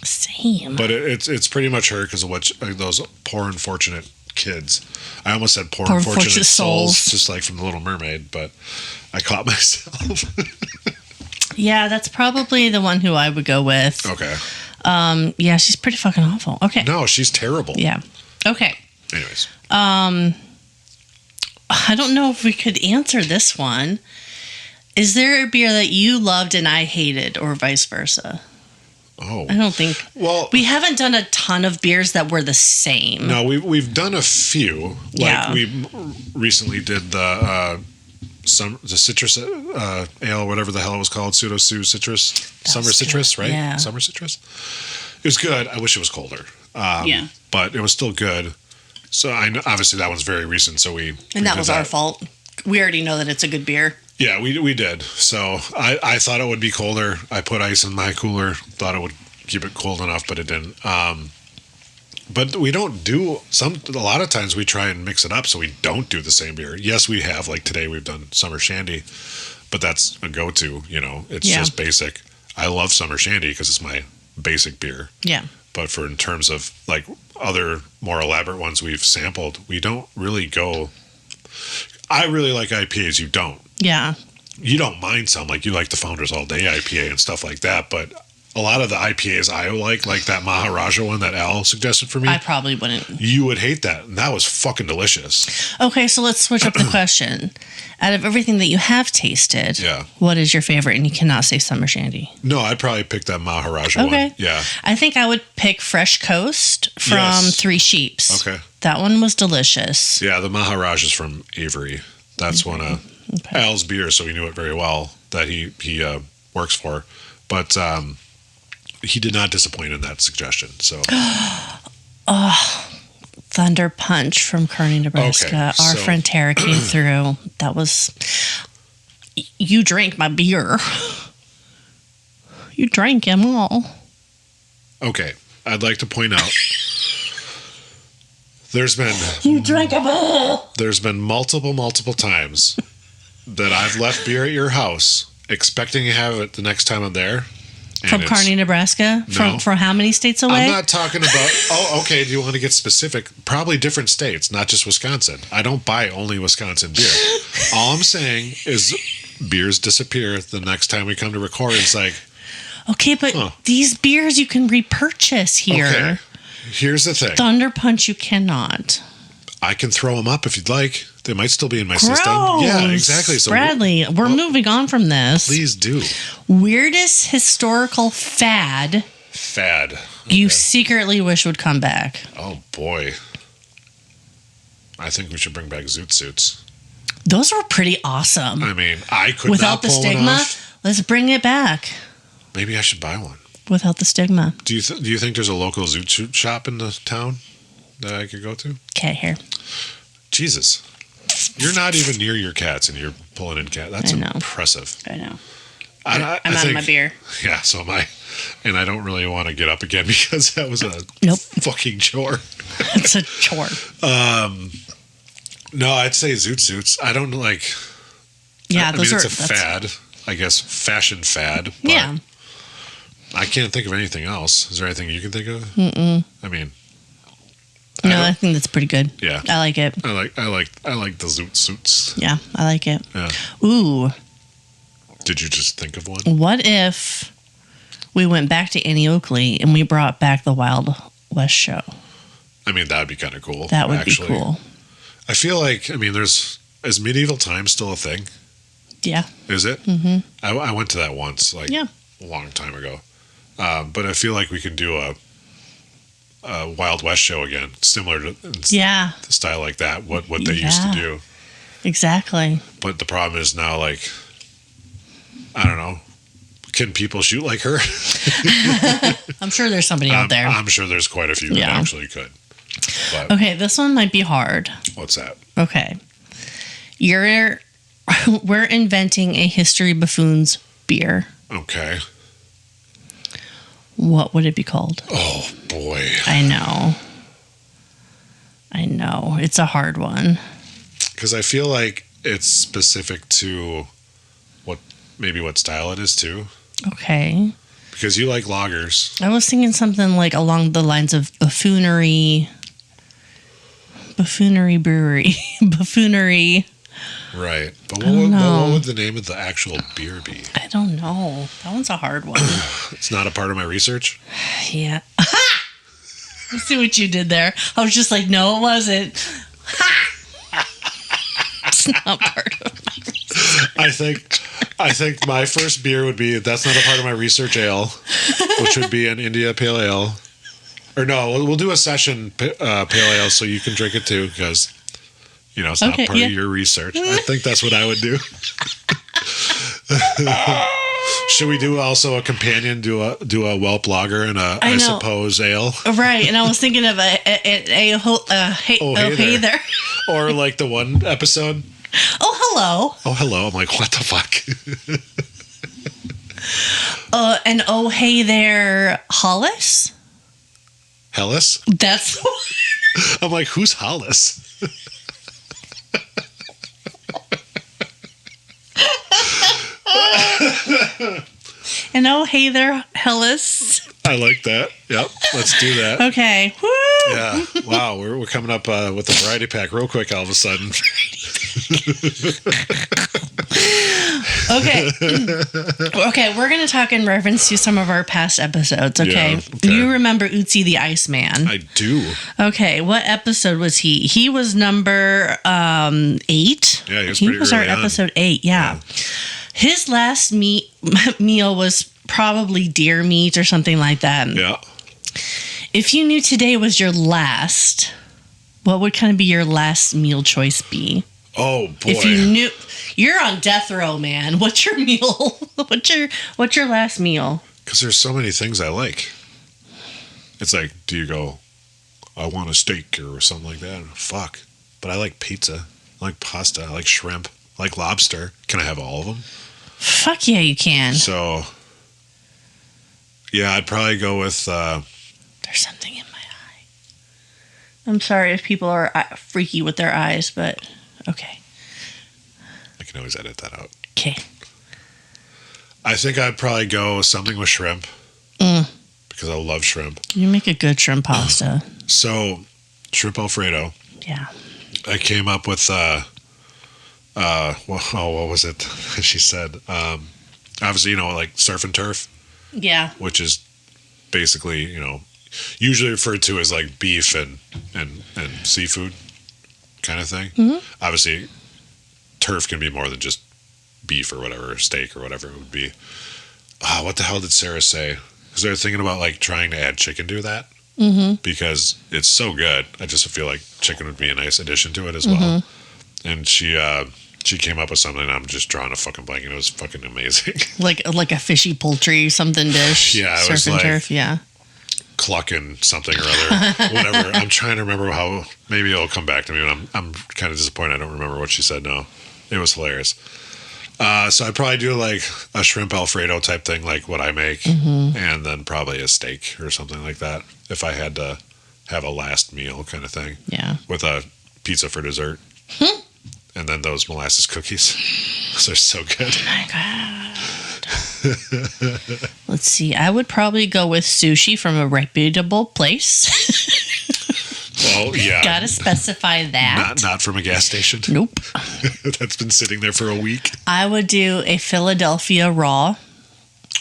Same. But it's pretty much her because of those poor unfortunate kids. I almost said poor unfortunate souls, just like from The Little Mermaid, but I caught myself. Yeah, that's probably the one who I would go with. Okay. Yeah, she's pretty fucking awful. Okay. No, she's terrible. Yeah. Okay. Anyways. I don't know if we could answer this one. Is there a beer that you loved and I hated, or vice versa? Oh. I don't think. Well, we haven't done a ton of beers that were the same. No, we've done a few. Like we recently did the citrus ale, whatever the hell it was called, Pseudo Sue Citrus, Summer Citrus, right? Yeah. Summer Citrus. It was good. I wish it was colder. Yeah. But it was still good. So I know, obviously that one's very recent. So and that was our fault. We already know that it's a good beer. Yeah, we did. So I thought it would be colder. I put ice in my cooler. Thought it would keep it cold enough, but it didn't. But we don't do a lot of times we try and mix it up so we don't do the same beer. Yes, we have. Like today we've done Summer Shandy, but that's a go-to, it's just basic. I love Summer Shandy because it's my basic beer. Yeah. But in terms of like other more elaborate ones we've sampled, we don't really go. I really like IPAs. You don't. Yeah. You don't mind some, like you like the Founders All Day IPA and stuff like that, but a lot of the IPAs I like that Maharaja one that Al suggested for me. I probably wouldn't. You would hate that, and that was fucking delicious. Okay, so let's switch up the question. Out of everything that you have tasted, what is your favorite? And you cannot say Summer Shandy. No, I'd probably pick that Maharaja one. Yeah. I think I would pick Fresh Coast from Three Sheeps. Okay. That one was delicious. Yeah, the Maharaj is from Avery. That's one of Al's beers, so we knew it very well that he works for. But he did not disappoint in that suggestion. So, Thunder Punch from Kearney, Nebraska. Okay, Our friend Tara came through. That was. You drank my beer. You drank them all. Okay, I'd like to point out There's been You drinkable. There's been multiple times that I've left beer at your house expecting to have it the next time I'm there. From Kearney, Nebraska? No. From how many states away? I'm not talking about, okay, do you want to get specific? Probably different states, not just Wisconsin. I don't buy only Wisconsin beer. All I'm saying is beers disappear the next time we come to record. It's like... Okay, but these beers you can repurchase here. Okay. Here's the thing. Thunder Punch you cannot. I can throw them up if you'd like. They might still be in my Gross. system. Yeah, exactly. So Bradley, we're moving on from this. Please do. Weirdest historical fad you secretly wish would come back. Oh, boy. I think we should bring back zoot suits. Those were pretty awesome. I mean, I could Without not the pull one stigma, off. let's bring it back. Maybe I should buy one. Without the stigma. Do you think there's a local zoot suit shop in the town that I could go to? Cat hair. Jesus. You're not even near your cats and you're pulling in cat. That's impressive. I know. I'm out of my beer. Yeah, so am I. And I don't really want to get up again because that was a fucking chore. It's a chore. No, I'd say zoot suits. I don't like... Yeah, it's a fad. I guess fashion fad. But yeah. I can't think of anything else. Is there anything you can think of? Mm-mm. I mean... I think that's pretty good. Yeah. I like it. I like the zoot suits. Yeah, I like it. Yeah. Ooh. Did you just think of one? What if we went back to Annie Oakley and we brought back the Wild West show? I mean, that'd be kind of cool. That would be cool. I feel like, is medieval time still a thing? Yeah. Is it? Mm-hmm. I went to that once, a long time ago. But I feel like we could do a Wild West show again, similar to the style like that, what they used to do. Exactly. But the problem is now, like, I don't know, can people shoot like her? I'm sure there's somebody out there. I'm sure there's quite a few that actually could. But, okay, this one might be hard. What's that? Okay. We're inventing a History Buffoons beer. Okay. What would it be called? Oh, boy. I know. It's a hard one. Because I feel like it's specific to what style it is, too. Okay. Because you like lagers. I was thinking something like along the lines of Buffoonery Brewery. Buffoonery. Right. But what would the name of the actual beer be? I don't know. That one's a hard one. It's not a part of my research? Yeah. Let's see what you did there. I was just like, no, it wasn't. It's not part of my research. I think my first beer would be, that's not a part of my research, ale, which would be an India Pale Ale. Or no, we'll do a session Pale Ale so you can drink it too, because... it's not part of your research. I think that's what I would do. Should we do also a companion, do a Whelp Lager and I suppose ale? Right, and I was thinking of hey there. Or like the one episode. Oh, hello. Oh, hello. I'm like, what the fuck? And oh, hey there, Hollis? Hellas? That's... I'm like, who's Hollis? And oh, hey there, Hellas. I like that. Yep, let's do that. Okay. Woo! Yeah. Wow, we're coming up with a variety pack real quick all of a sudden. Okay, we're going to talk in reference to some of our past episodes, okay? Yeah, okay. You remember Ötzi the Iceman? I do. Okay, what episode was he? He was number 8. Yeah, he was our early on. episode 8, yeah. His last meal was probably deer meat or something like that. Yeah. If you knew today was your last, what would kind of be your last meal choice be? Oh boy! If you knew, you're on death row, man. What's your meal? What's your last meal? Because there's so many things I like. It's like, do you go, I want a steak or something like that? Fuck. But I like pizza. I like pasta. I like shrimp. I like lobster. Can I have all of them? Fuck yeah, you can. So, yeah, I'd probably go with... There's something in my eye. I'm sorry if people are freaky with their eyes, but okay. I can always edit that out. Okay. I think I'd probably go something with shrimp. Because I love shrimp. You make a good shrimp pasta. So, shrimp Alfredo. Yeah. I came up with, what was it? She said, obviously, like surf and turf. Yeah. Which is basically, usually referred to as like beef and seafood kind of thing. Mm-hmm. Obviously, turf can be more than just beef or whatever, steak or whatever it would be. What the hell did Sarah say? Because they're thinking about like trying to add chicken to that because it's so good. I just feel like chicken would be a nice addition to it as well. And she came up with something. And I'm just drawing a fucking blank, and it was fucking amazing. like a fishy poultry something dish. Yeah, it surf was and like turf. Yeah, clucking something or other, whatever. I'm trying to remember how. Maybe it'll come back to me, and I'm kind of disappointed. I don't remember what she said. No, it was hilarious. So I'd probably do like a shrimp Alfredo type thing, like what I make, and then probably a steak or something like that if I had to have a last meal kind of thing. Yeah. With a pizza for dessert. And then those molasses cookies. Those are so good. Oh my God. Let's see. I would probably go with sushi from a reputable place. Well, yeah. Gotta specify that. Not from a gas station. Nope. That's been sitting there for a week. I would do a Philadelphia raw.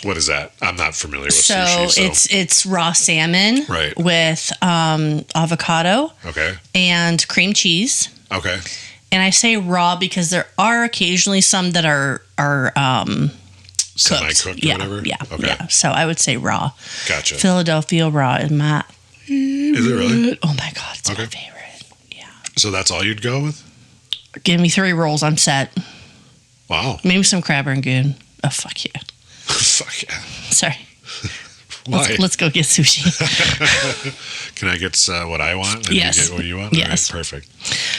What is that? I'm not familiar with sushi. So it's raw salmon with avocado. Okay. And cream cheese. Okay. And I say raw because there are occasionally some that are semi-cooked or whatever? Yeah. Okay. Yeah. So I would say raw. Gotcha. Philadelphia raw is my favorite. Is it really? Oh my God, it's my favorite. Yeah. So that's all you'd go with? Give me 3 rolls, I'm set. Wow. Maybe some crab rangoon. Oh, fuck yeah. Fuck yeah. Sorry. Why? Let's go get sushi. Can I get what I want and yes. you get what you want? Yes. All right, perfect.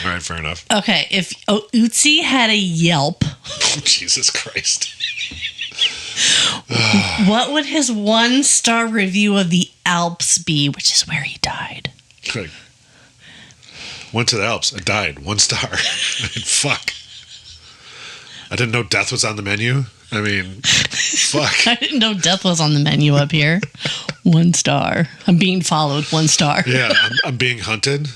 All right, fair enough. Okay, if Utsi had a Yelp. Oh, Jesus Christ. What would his 1-star review of the Alps be, which is where he died? Like, went to the Alps. I died. 1 star. Fuck. I didn't know death was on the menu. I mean, fuck. I didn't know death was on the menu up here. 1 star. I'm being followed. 1 star. Yeah, I'm being hunted.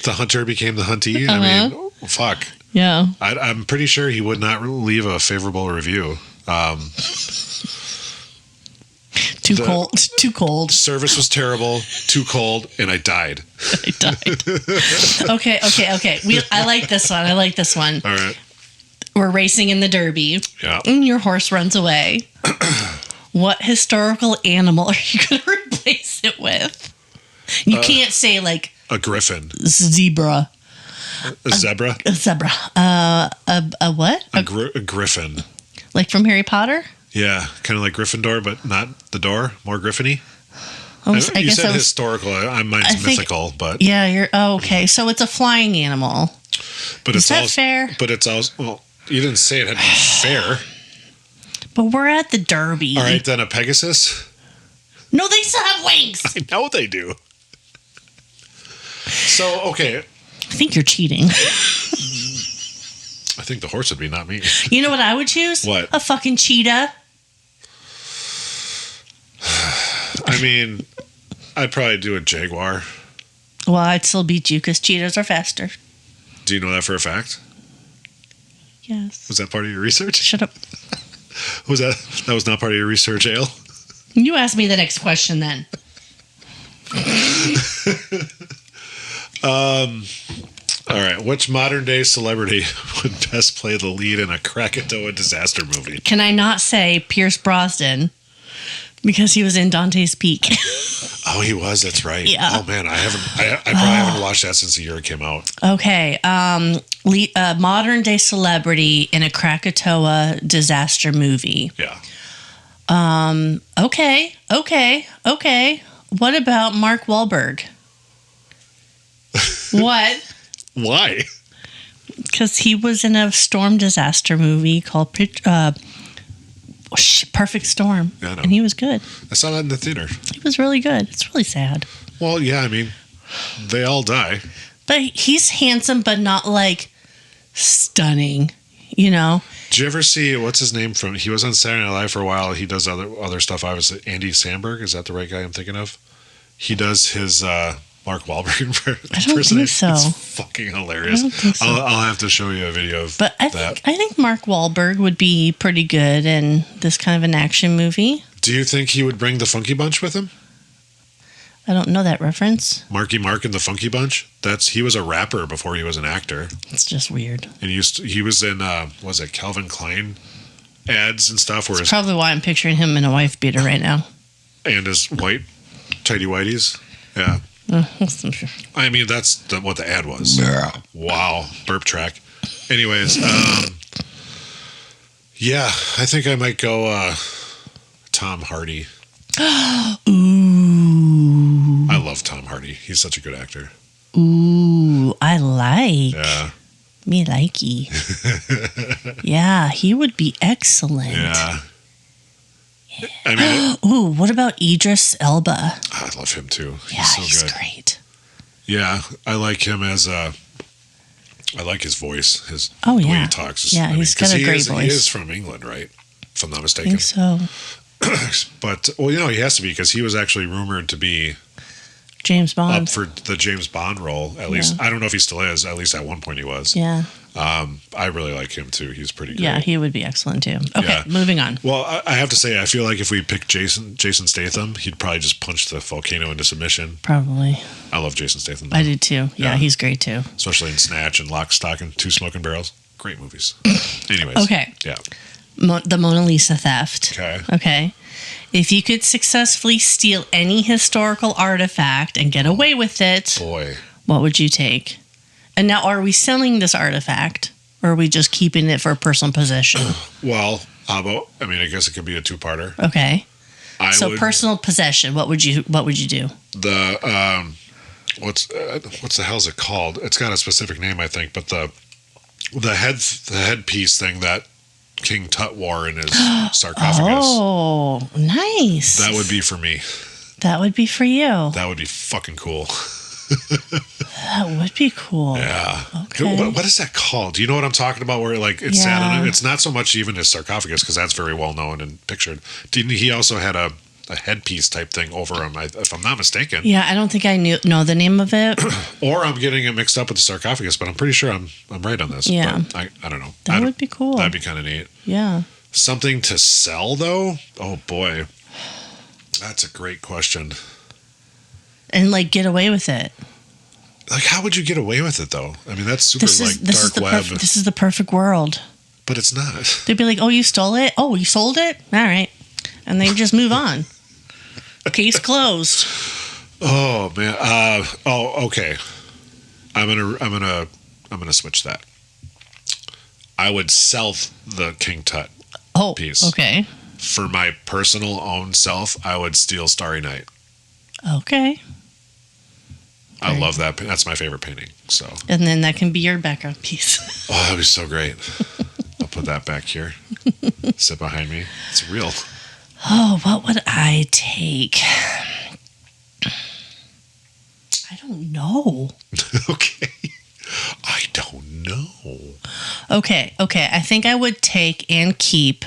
The hunter became the huntee. I mean, fuck. Yeah. I'm pretty sure he would not leave a favorable review. Too cold. Service was terrible. Too cold, and I died. Okay. I like this one. All right. We're racing in the Derby. Yeah. And your horse runs away. What historical animal are you going to replace it with? You can't say like a griffin. Zebra. A zebra? A zebra. A what? A griffin. Like from Harry Potter? Yeah, kind of like Gryffindor, but not the door. More Griffiny. You said historical. Mine's mythical, but yeah, you're okay. So it's a flying animal. But is that fair? But it's also you didn't say it had to be fair. But we're at the Derby. All right, then a Pegasus. No, they still have wings. I know they do. So okay. I think you're cheating. I think the horse would be, not me. You know what I would choose? What? A fucking cheetah. I mean, I'd probably do a jaguar. Well, I'd still beat you because cheetahs are faster. Do you know that for a fact? Yes. Was that part of your research? Shut up. Was that was not part of your research, Ale? You ask me the next question then. All right. Which modern day celebrity would best play the lead in a Krakatoa disaster movie? Can I not say Pierce Brosnan? Because he was in Dante's Peak. Oh, he was. That's right. Yeah. Oh man, I probably haven't watched that since the year it came out. Okay. Modern day celebrity in a Krakatoa disaster movie. Yeah. Okay. What about Mark Wahlberg? What? Why? Because he was in a storm disaster movie called Perfect Storm. Yeah, I know. And he was good. I saw that in the theater. He was really good. It's really sad. Well, yeah, I mean, They all die. But he's handsome, but not like stunning, you know? Did you ever see, what's his name from, he was on Saturday Night Live for a while. He does other stuff. Obviously, Andy Samberg. Is that the right guy I'm thinking of? He does his Mark Wahlberg impersonation. I don't think so. It's fucking hilarious. I don't think so. I'll have to show you a video of but I think Mark Wahlberg would be pretty good in this kind of an action movie. Do you think he would bring the Funky Bunch with him? I don't know that reference. Marky Mark and the Funky Bunch? He was a rapper before he was an actor. It's just weird. And he was in was it Calvin Klein ads and stuff? That's probably why I'm picturing him in a wife beater right now. And his white tighty whities. Yeah. I mean, that's what the ad was. Yeah. Wow. Burp track. Anyways, yeah, I think I might go Tom Hardy. Ooh. I love Tom Hardy. He's such a good actor. Ooh, I like. Yeah. Me likey. Yeah, he would be excellent. Yeah. I mean, ooh, what about Idris Elba? I love him too. He's great. Yeah, I like him as I like his voice. The way he talks. Yeah, he's got a great voice. He is from England, right? If I'm not mistaken. I think so. But, well, he has to be because he was actually rumored to be James Bond. up for the James Bond role. At least, I don't know if he still is. At least at one point he was. Yeah. I really like him too. He's pretty great. Yeah, he would be excellent too. Okay, moving on. Well, I have to say, I feel like if we picked Jason Statham, he'd probably just punch the volcano into submission. Probably. I love Jason Statham, though. I do too. Yeah, he's great too. Especially in Snatch and Lock, Stock, and Two Smoking Barrels. Great movies. Anyways. Okay. Yeah. The Mona Lisa theft. Okay. If you could successfully steal any historical artifact and get away with it, what would you take? And now, are we selling this artifact, or are we just keeping it for personal possession? Well, I guess it could be a two-parter. Okay. Personal possession. What would you do? The what's the hell is it called? It's got a specific name, I think, but the headpiece thing that King Tut wore in his sarcophagus. Oh, nice. That would be for me. That would be for you. That would be fucking cool. That would be cool. Yeah. Okay. What is that called? Do you know what I'm talking about? Where it sat on it? It's not so much even his sarcophagus because that's very well known and pictured. Didn't he also had a headpiece type thing over him? If I'm not mistaken. Yeah, I don't think I know the name of it. Or I'm getting it mixed up with the sarcophagus, but I'm pretty sure I'm right on this. Yeah. But I don't know. That would be cool. That'd be kind of neat. Yeah. Something to sell though? Oh boy, that's a great question. And get away with it. How would you get away with it though? I mean, that's super dark web. This is the perfect world. But it's not. They'd be like, "Oh, you stole it? Oh, you sold it? All right," and they just move on. Case closed. Oh man. Okay. I'm gonna switch that. I would sell the King Tut piece. Okay. For my personal own self, I would steal Starry Night. Okay. I love that. That's my favorite painting. So. And then that can be your background piece. Oh, that'd be so great. I'll put that back here. Sit behind me. It's real. Oh, what would I take? I don't know. Okay. I don't know. Okay. I think I would take and keep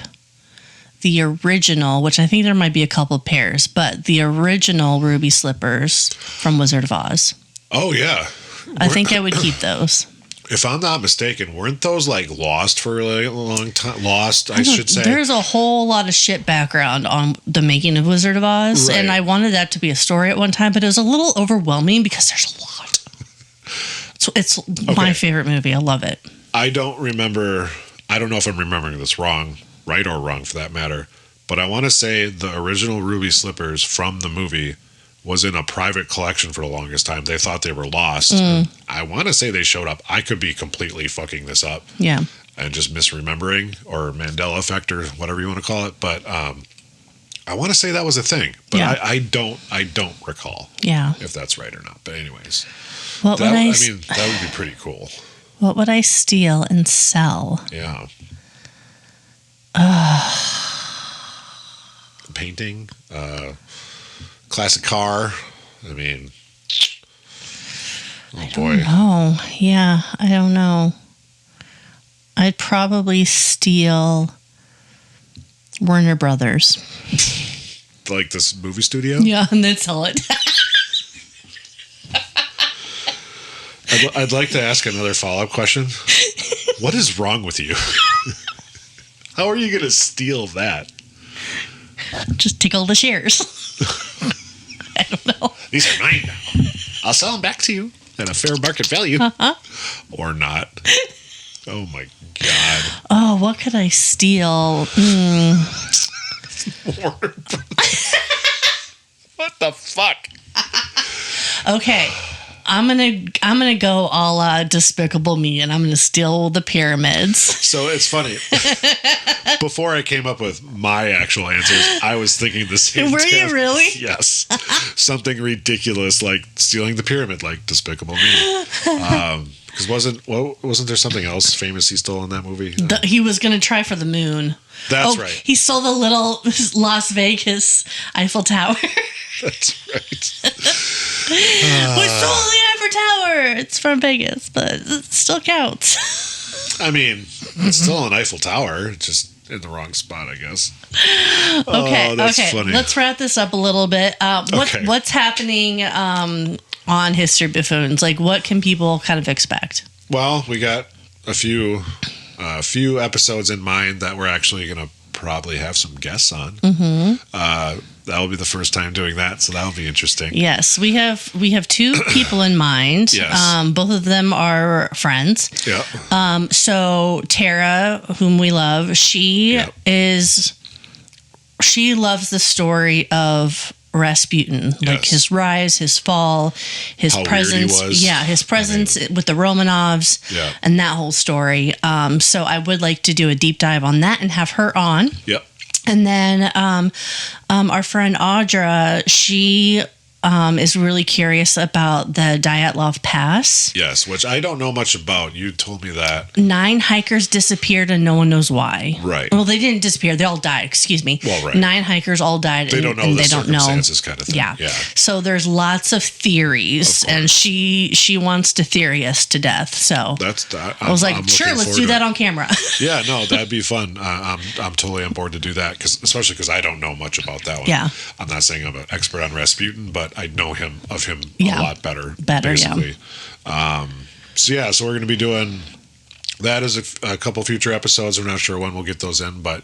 the original, which I think there might be a couple pairs, but the original ruby slippers from Wizard of Oz. Oh, yeah. I think I would keep those. If I'm not mistaken, weren't those lost for a long time? Lost, I should say. There's a whole lot of shit background on the making of Wizard of Oz, right. And I wanted that to be a story at one time, but it was a little overwhelming because there's a lot. It's my favorite movie. I love it. I don't remember. I don't know if I'm remembering this wrong, right or wrong for that matter, but I want to say the original ruby slippers from the movie was in a private collection for the longest time. They thought they were lost. I want to say they showed up. I could be completely fucking this up. Yeah. And just misremembering or Mandela effect or whatever you want to call it. But I want to say that was a thing. But I don't recall. Yeah. If that's right or not. But anyways. That would be pretty cool. What would I steal and sell? Yeah. Painting. Classic car. I mean, Oh, boy. Oh, yeah. I don't know. I'd probably steal Warner Brothers. Like this movie studio? Yeah, and then sell it. I'd like to ask another follow-up question. What is wrong with you? How are you going to steal that? Just take all the shares. I don't know. These are mine now. I'll sell them back to you at a fair market value. Or not. Oh, my God. Oh, what could I steal? What the fuck? Okay. I'm gonna go a la Despicable Me, and I'm gonna steal the pyramids. So it's funny. Before I came up with my actual answers, I was thinking the same. Were you really? Yes. Something ridiculous like stealing the pyramid, like Despicable Me. Because wasn't there something else famous he stole in that movie? He was gonna try for the moon. That's right. He stole the little Las Vegas Eiffel Tower. That's right. We stole the Eiffel Tower. It's from Vegas, but it still counts. I mean, it's still an Eiffel Tower, just in the wrong spot, I guess. Okay, that's okay. funny. Let's wrap this up a little bit. What's happening on History Buffoons? Like, what can people kind of expect? Well, we got a few episodes in mind that we're actually going to probably have some guests on. Mm-hmm. That will be the first time doing that, so that'll be interesting. Yes, we have two people in mind. Yes. Both of them are friends. Yeah. So Tara, whom we love, she loves the story of Rasputin, like his rise, his fall, his presence. His presence with the Romanovs, and that whole story. So I would like to do a deep dive on that and have her on. Yep. And then our friend Audra, she is really curious about the Dyatlov Pass. Yes, which I don't know much about. You told me that. 9 hikers disappeared and no one knows why. Right. Well, they didn't disappear. They all died. Excuse me. Well, right. 9 hikers all died. They don't know the circumstances kind of thing. Yeah. So there's lots of theories, and she wants to theory us to death. So I was like, sure, let's do that on camera. Yeah, no, that'd be fun. I'm totally on board to do that, especially because I don't know much about that one. Yeah. I'm not saying I'm an expert on Rasputin, but I know of him a lot better. Basically. Yeah. So we're going to be doing that as a couple future episodes. We're not sure when we'll get those in, but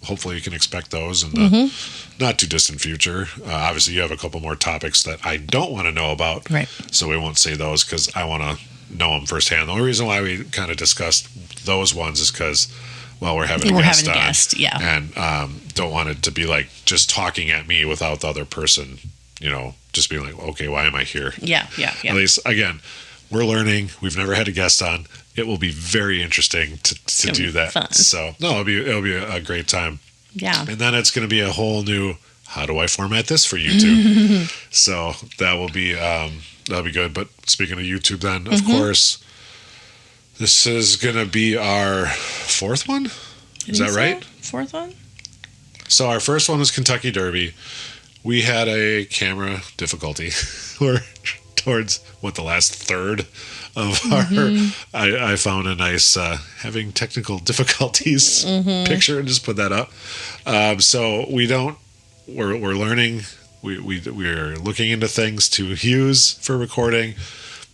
hopefully you can expect those in the not too distant future. Obviously, you have a couple more topics that I don't want to know about, right? So we won't say those because I want to know them firsthand. The only reason why we kind of discussed those ones is because, well, we're having a guest, yeah, and don't want it to be like just talking at me without the other person, just being like, okay, why am I here? Yeah. At least, again, we're learning. We've never had a guest on. It will be very interesting to do that. Fun. So, no, it'll be a great time. Yeah. And then it's going to be a whole new, how do I format this for YouTube? So that will be, that'll be good. But speaking of YouTube then, of course, this is going to be our 4th one. Is that right? 4th one? So our first one was Kentucky Derby. We had a camera difficulty. We're towards the last third of our. I found a nice having technical difficulties picture and just put that up. So we're learning. We're looking into things to use for recording.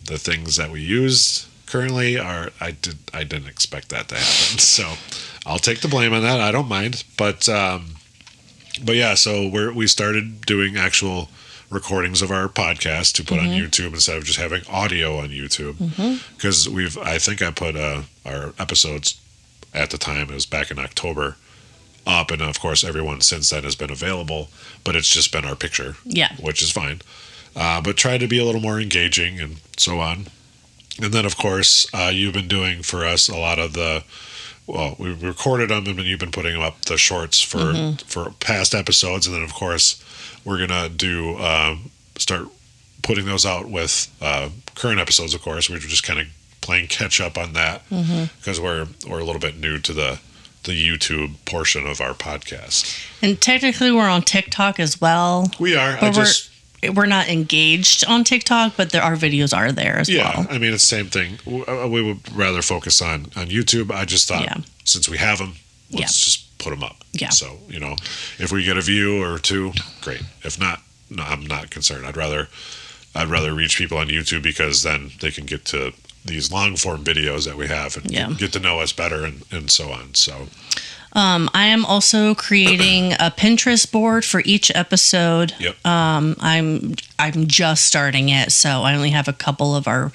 The things that we used currently I didn't expect that to happen. So I'll take the blame on that. I don't mind, but yeah, so we started doing actual recordings of our podcast to put on YouTube instead of just having audio on YouTube. Because I think I put our episodes at the time, it was back in October, up, and of course everyone since then has been available, but it's just been our picture, which is fine. But try to be a little more engaging and so on. And then of course you've been doing for us a lot of we recorded them and then you've been putting up the shorts for past episodes, and then of course we're gonna do start putting those out with current episodes. Of course, we're just kind of playing catch up on that because we're a little bit new to the YouTube portion of our podcast. And technically, we're on TikTok as well. We are. we're not engaged on TikTok, but our videos are there as well. Yeah, I mean, it's the same thing. We would rather focus on YouTube. I just thought since we have them, let's just put them up. Yeah. So, if we get a view or two, great. If not, no, I'm not concerned. I'd rather reach people on YouTube because then they can get to these long form videos that we have and get to know us better and so on. So I am also creating a Pinterest board for each episode. Yep. I'm just starting it, so I only have a couple of our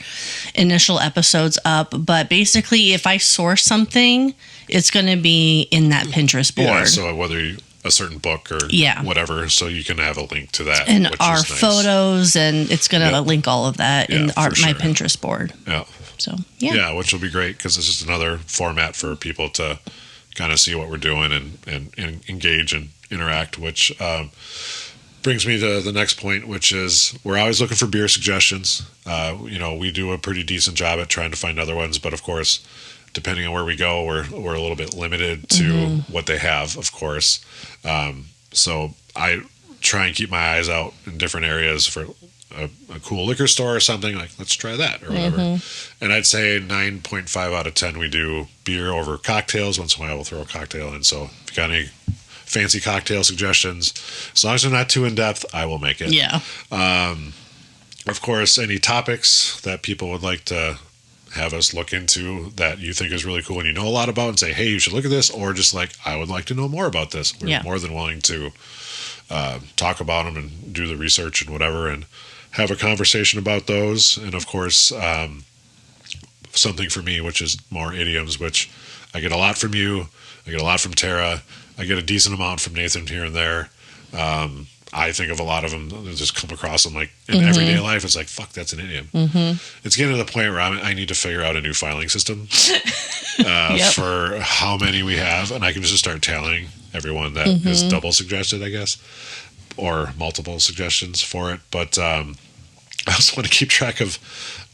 initial episodes up. But basically, if I source something, it's going to be in that Pinterest board. Yeah, so whether a certain book or whatever, so you can have a link to that. And which our is nice. photos, and it's going to link all of that in my Pinterest board. Yeah. So, Yeah, which will be great because it's just another format for people to kind of see what we're doing and engage and interact, which brings me to the next point, which is we're always looking for beer suggestions. We do a pretty decent job at trying to find other ones, but of course, depending on where we go, we're a little bit limited to what they have, of course. So I try and keep my eyes out in different areas for a cool liquor store or something, like let's try that or whatever. And I'd say 9.5 out of 10 we do beer over cocktails. Once in a while we'll throw a cocktail in. So if you got any fancy cocktail suggestions, as long as they're not too in depth, I will make it. Yeah. Of course, any topics that people would like to have us look into that you think is really cool and you know a lot about, and say, hey, you should look at this, or just like, I would like to know more about this. We're more than willing to talk about them and do the research and whatever and have a conversation about those. And of course, something for me, which is more idioms, which I get a lot from you. I get a lot from Tara. I get a decent amount from Nathan here and there. I think of a lot of them, just come across them like in everyday life. It's like, fuck, that's an idiom. It's getting to the point where I need to figure out a new filing system for how many we have. And I can just start telling everyone that is double suggested, I guess, or multiple suggestions for it. But I also want to keep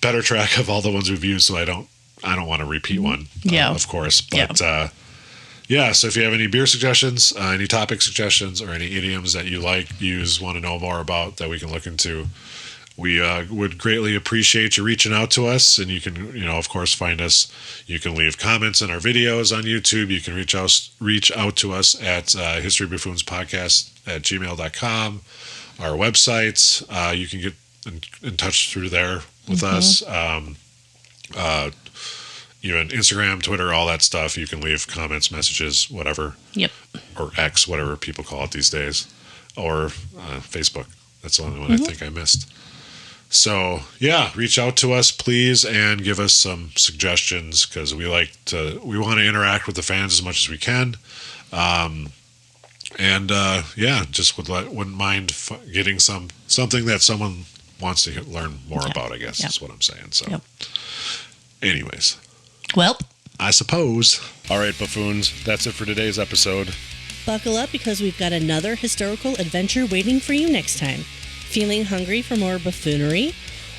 better track of all the ones we've used, so I don't want to repeat one, of course. But so if you have any beer suggestions, any topic suggestions, or any idioms that you like, use, want to know more about that we can look into, we would greatly appreciate you reaching out to us. And you can, of course, find us. You can leave comments in our videos on YouTube. You can reach out to us at historybuffoonespodcast@gmail.com. Our websites, you can get in touch through there with us. Even Instagram, Twitter, all that stuff. You can leave comments, messages, whatever. Yep. Or X, whatever people call it these days. Or Facebook. That's the only one I think I missed. So, reach out to us, please, and give us some suggestions, because we want to interact with the fans as much as we can. Just wouldn't mind getting something that someone wants to learn more about, I guess, is what I'm saying. So, anyways. Well, I suppose. All right, buffoons, that's it for today's episode. Buckle up, because we've got another historical adventure waiting for you next time. Feeling hungry for more buffoonery?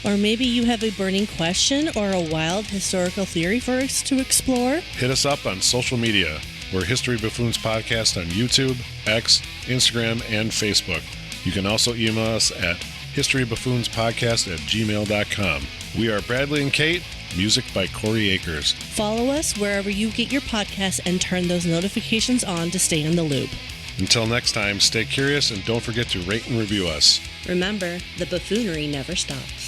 Or maybe you have a burning question or a wild historical theory for us to explore? Hit us up on social media. We're History Buffoons Podcast on YouTube, X, Instagram, and Facebook. You can also email us at historybuffoonspodcast@gmail.com. We are Bradley and Kate. Music by Corey Akers. Follow us wherever you get your podcasts and turn those notifications on to stay in the loop. Until next time, stay curious and don't forget to rate and review us. Remember, the buffoonery never stops.